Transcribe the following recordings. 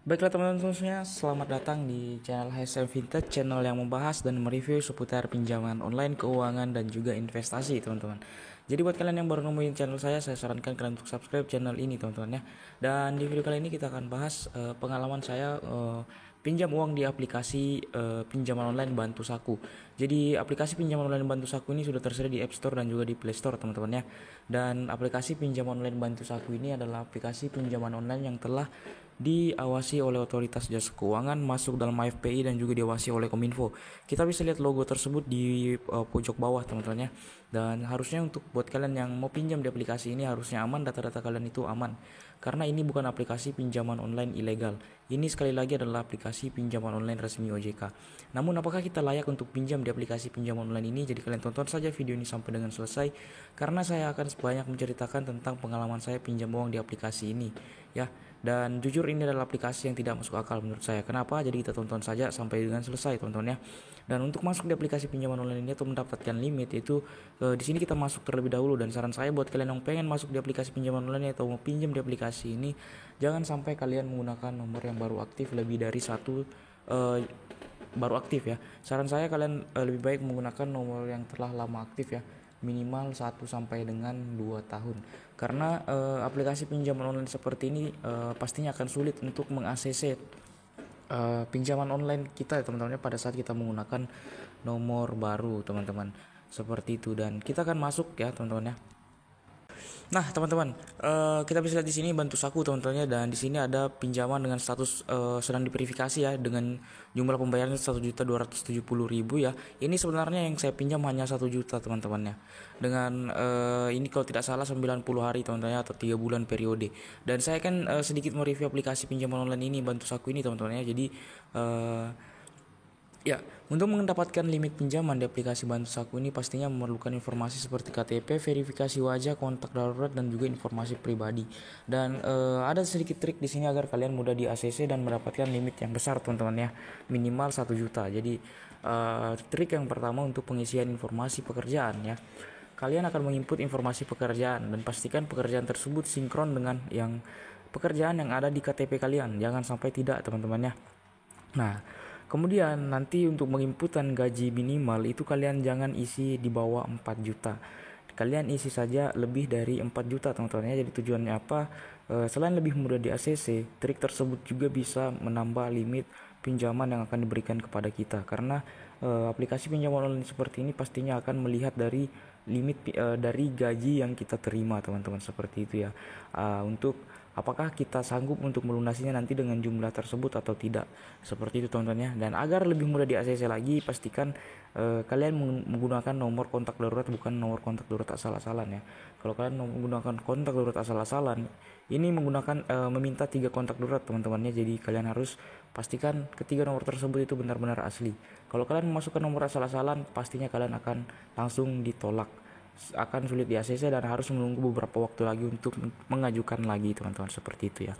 Baiklah teman-teman semuanya, selamat datang di channel HSM Vintage, channel yang membahas dan mereview seputar pinjaman online, keuangan, dan juga investasi teman-teman. Jadi buat kalian yang baru nemuin channel saya sarankan kalian untuk subscribe channel ini teman-teman ya. Dan di video kali ini kita akan bahas pengalaman saya pinjam uang di aplikasi pinjaman online Bantu Saku. Jadi aplikasi pinjaman online Bantu Saku ini sudah tersedia di App Store dan juga di Play Store teman-teman ya. Dan aplikasi pinjaman online Bantu Saku ini adalah aplikasi pinjaman online yang telah diawasi oleh otoritas jasa keuangan, masuk dalam AFPI dan juga diawasi oleh Kominfo. Kita bisa lihat logo tersebut di pojok bawah teman-teman ya. Dan harusnya untuk buat kalian yang mau pinjam di aplikasi ini harusnya aman, data-data kalian itu aman. Karena ini bukan aplikasi pinjaman online ilegal. Ini sekali lagi adalah aplikasi pinjaman online resmi OJK. Namun apakah kita layak untuk pinjam di aplikasi pinjaman online ini? Jadi kalian tonton saja video ini sampai dengan selesai karena saya akan banyak menceritakan tentang pengalaman saya pinjam uang di aplikasi ini ya. Dan jujur ini adalah aplikasi yang tidak masuk akal menurut saya. Kenapa? Jadi kita tonton saja sampai dengan selesai tonton ya. Dan untuk masuk di aplikasi pinjaman online ini atau mendapatkan limit itu di sini kita masuk terlebih dahulu. Dan saran saya buat kalian yang pengen masuk di aplikasi pinjaman online atau mau pinjam di aplikasi ini, jangan sampai kalian menggunakan nomor yang baru aktif lebih dari satu eh, baru aktif ya. Saran saya kalian lebih baik menggunakan nomor yang telah lama aktif ya, minimal 1 sampai dengan 2 tahun. Karena aplikasi pinjaman online seperti ini pastinya akan sulit untuk meng-ACC pinjaman online kita ya teman-teman pada saat kita menggunakan nomor baru teman-teman. Seperti itu, dan kita akan masuk ya teman-teman ya. Nah, teman-teman, kita bisa lihat di sini Bantu Saku teman-teman ya, dan di sini ada pinjaman dengan status sedang diverifikasi ya, dengan jumlah pembayarannya 1.270.000 ya. Ini sebenarnya yang saya pinjam hanya 1 juta teman-teman ya. Dengan ini kalau tidak salah 90 hari teman-teman ya, atau 3 bulan periode. Dan saya kan sedikit mereview aplikasi pinjaman online ini Bantu Saku ini teman-teman ya. Jadi ya, untuk mendapatkan limit pinjaman di aplikasi Bantu Saku ini pastinya memerlukan informasi seperti KTP, verifikasi wajah, kontak darurat, dan juga informasi pribadi. Dan ada sedikit trik di sini agar kalian mudah di ACC dan mendapatkan limit yang besar teman-teman ya, minimal 1 juta. Jadi trik yang pertama untuk pengisian informasi pekerjaan ya. Kalian akan menginput informasi pekerjaan dan pastikan pekerjaan tersebut sinkron dengan yang pekerjaan yang ada di KTP kalian. Jangan sampai tidak teman-teman ya. Nah, kemudian nanti untuk menginputan gaji minimal itu kalian jangan isi di bawah 4 juta. Kalian isi saja lebih dari 4 juta teman-teman ya. Jadi tujuannya apa? Selain lebih mudah di ACC, trik tersebut juga bisa menambah limit pinjaman yang akan diberikan kepada kita. Karena aplikasi pinjaman online seperti ini pastinya akan melihat dari limit dari gaji yang kita terima teman-teman, seperti itu ya. Untuk apakah kita sanggup untuk melunasinya nanti dengan jumlah tersebut atau tidak, seperti itu teman-teman ya. Dan agar lebih mudah di ACC lagi, pastikan kalian menggunakan nomor kontak darurat, bukan nomor kontak darurat asal-asalan ya. Kalau kalian menggunakan kontak darurat asal-asalan, ini menggunakan meminta 3 kontak darurat teman-teman ya. Jadi kalian harus pastikan ketiga nomor tersebut itu benar-benar asli. Kalau kalian memasukkan nomor asal-asalan, pastinya kalian akan langsung ditolak, akan sulit di ACC dan harus menunggu beberapa waktu lagi untuk mengajukan lagi teman-teman, seperti itu ya.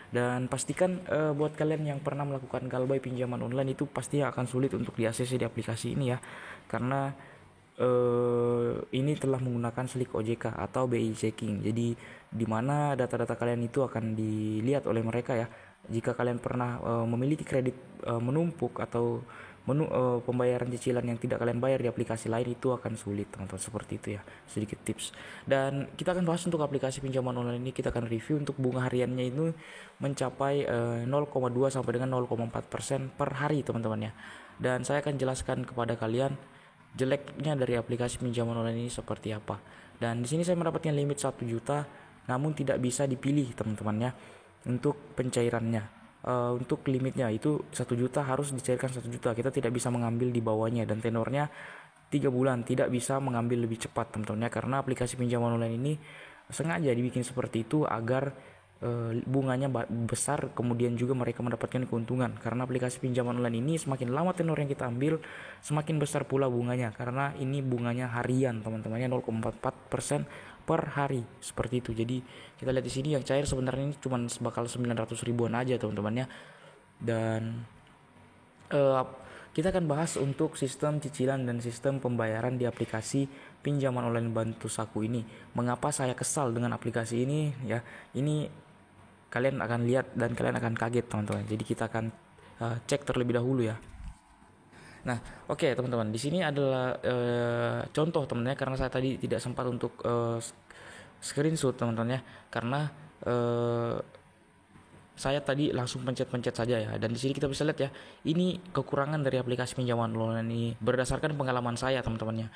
Dan pastikan buat kalian yang pernah melakukan galbay pinjaman online itu pasti akan sulit untuk di ACC di aplikasi ini ya, karena ini telah menggunakan slik OJK atau BI checking. Jadi di mana data-data kalian itu akan dilihat oleh mereka ya. Jika kalian pernah memiliki kredit menumpuk atau pembayaran cicilan yang tidak kalian bayar di aplikasi lain, itu akan sulit teman-teman, seperti itu ya, sedikit tips. Dan kita akan bahas untuk aplikasi pinjaman online ini, kita akan review untuk bunga hariannya itu mencapai 0,2 sampai dengan 0,4% per hari teman-teman ya. Dan saya akan jelaskan kepada kalian jeleknya dari aplikasi pinjaman online ini seperti apa. Dan di sini saya mendapatkan limit 1 juta, namun tidak bisa dipilih teman-teman ya untuk pencairannya. Untuk limitnya itu 1 juta, harus dicairkan 1 juta. Kita tidak bisa mengambil di bawahnya, dan tenornya 3 bulan, tidak bisa mengambil lebih cepat teman-teman ya. Karena aplikasi pinjaman online ini sengaja dibikin seperti itu agar bunganya besar, kemudian juga mereka mendapatkan keuntungan. Karena aplikasi pinjaman online ini semakin lama tenor yang kita ambil, semakin besar pula bunganya, karena ini bunganya harian teman-teman ya, 0,44% per hari, seperti itu. Jadi kita lihat di sini yang cair sebenarnya ini cuma bakal 900 ribuan aja teman-teman ya. Dan kita akan bahas untuk sistem cicilan dan sistem pembayaran di aplikasi pinjaman online Bantu Saku ini. Mengapa saya kesal dengan aplikasi ini ya? Ini kalian akan lihat dan kalian akan kaget teman-teman. Jadi kita akan cek terlebih dahulu ya. Nah, oke teman-teman, di sini adalah contoh teman-teman ya, karena saya tadi tidak sempat untuk screenshot teman-teman ya, karena saya tadi langsung pencet-pencet saja ya. Dan di sini kita bisa lihat ya, ini kekurangan dari aplikasi pinjaman online ini berdasarkan pengalaman saya teman-temannya.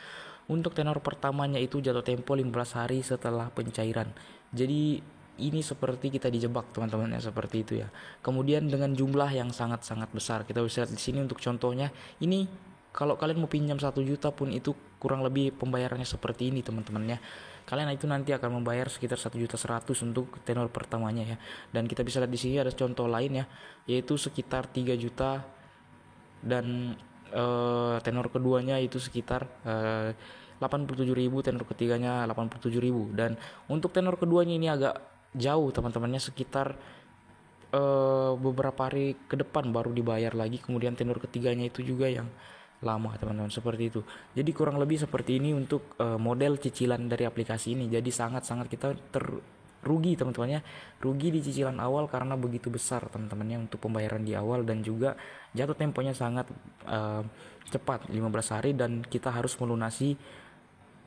Untuk tenor pertamanya itu jatuh tempo 15 hari setelah pencairan. Jadi ini seperti kita dijebak teman-teman ya, seperti itu ya. Kemudian dengan jumlah yang sangat-sangat besar. Kita bisa lihat di sini untuk contohnya, ini kalau kalian mau pinjam 1 juta pun itu kurang lebih pembayarannya seperti ini teman-teman ya. Kalian itu nanti akan membayar sekitar 1.100.000 untuk tenor pertamanya ya. Dan kita bisa lihat di sini ada contoh lain ya, yaitu sekitar 3 juta dan tenor keduanya itu sekitar 87.000, tenor ketiganya 87.000. Dan untuk tenor keduanya ini agak jauh teman-temannya, sekitar beberapa hari ke depan baru dibayar lagi. Kemudian tenor ketiganya itu juga yang lama teman-teman, seperti itu. Jadi kurang lebih seperti ini untuk model cicilan dari aplikasi ini. Jadi sangat-sangat kita rugi teman-teman ya, rugi di cicilan awal karena begitu besar teman-temannya untuk pembayaran di awal, dan juga jatuh temponya sangat cepat 15 hari, dan kita harus melunasi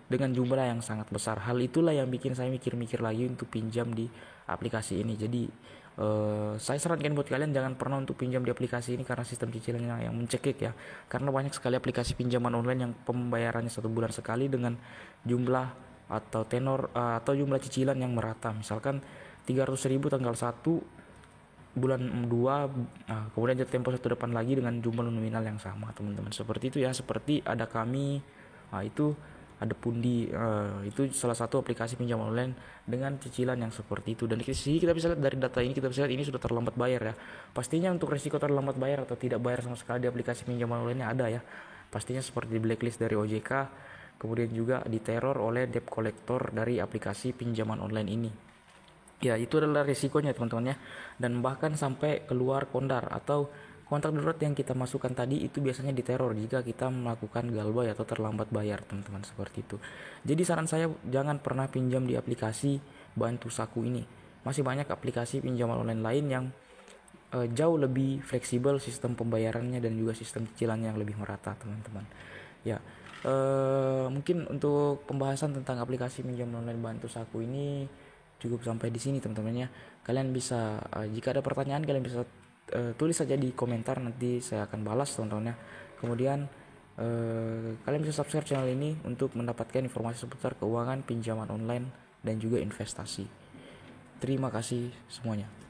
dengan jumlah yang sangat besar. Hal itulah yang bikin saya mikir-mikir lagi untuk pinjam di aplikasi ini. Jadi saya sarankan buat kalian jangan pernah untuk pinjam di aplikasi ini karena sistem cicilannya yang mencekik ya. Karena banyak sekali aplikasi pinjaman online yang pembayarannya 1 bulan sekali dengan jumlah atau tenor atau jumlah cicilan yang merata. Misalkan 300.000 tanggal 1 bulan 2, kemudian jatuh tempo 1 depan lagi dengan jumlah nominal yang sama teman-teman. Seperti itu ya, seperti ada Kami, itu ada Pundi, itu salah satu aplikasi pinjaman online dengan cicilan yang seperti itu. Dan di sini kita bisa lihat dari data ini, kita bisa lihat ini sudah terlambat bayar ya. Pastinya untuk resiko terlambat bayar atau tidak bayar sama sekali di aplikasi pinjaman online ada ya. Pastinya seperti di blacklist dari OJK, kemudian juga diteror oleh debt collector dari aplikasi pinjaman online ini. Ya, itu adalah risikonya teman-teman ya. Dan bahkan sampai keluar kondar atau kontak darurat yang kita masukkan tadi itu biasanya diteror jika kita melakukan galbay atau terlambat bayar teman-teman, seperti itu. Jadi saran saya jangan pernah pinjam di aplikasi Bantu Saku ini. Masih banyak aplikasi pinjaman online lain yang jauh lebih fleksibel sistem pembayarannya dan juga sistem cicilannya yang lebih merata teman-teman. Ya, mungkin untuk pembahasan tentang aplikasi pinjaman online Bantu Saku ini cukup sampai di sini teman-teman ya. Kalian bisa jika ada pertanyaan kalian bisa tulis saja di komentar, nanti saya akan balas teman-teman ya. Kemudian kalian bisa subscribe channel ini untuk mendapatkan informasi seputar keuangan, pinjaman online, dan juga investasi. Terima kasih semuanya.